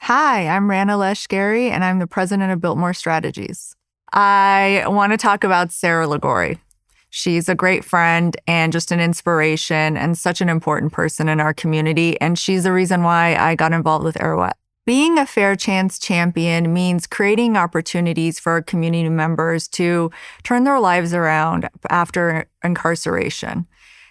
Hi, I'm Rana Lashgari, and I'm the president of Biltmore Strategies. I want to talk about Sarah Liguori. She's a great friend and just an inspiration and such an important person in our community, and she's the reason why I got involved with Arouet. Being a fair chance champion means creating opportunities for our community members to turn their lives around after incarceration.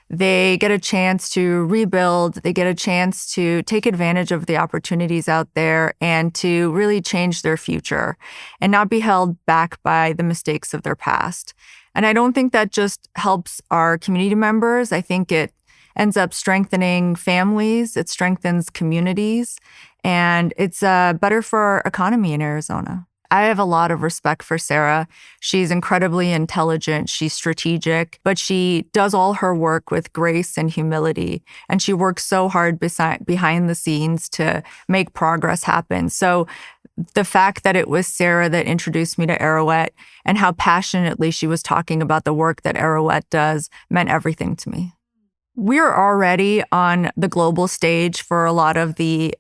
They get a chance to rebuild, they get a chance to take advantage of the opportunities out there and to really change their future and not be held back by the mistakes of their past. And I don't think that just helps our community members. I think it ends up strengthening families, it strengthens communities, and it's better for our economy in Arizona. I have a lot of respect for Sarah. She's incredibly intelligent, she's strategic, but she does all her work with grace and humility. And she works so hard behind the scenes to make progress happen. So the fact that it was Sarah that introduced me to Arouet and how passionately she was talking about the work that Arouet does meant everything to me. We're already on the global stage for a lot of the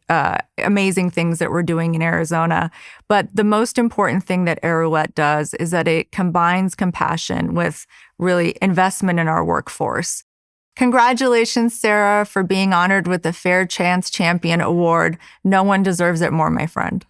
amazing things that we're doing in Arizona. But the most important thing that Arouet does is that it combines compassion with really investment in our workforce. Congratulations, Sarah, for being honored with the Fair Chance Champion Award. No one deserves it more, my friend.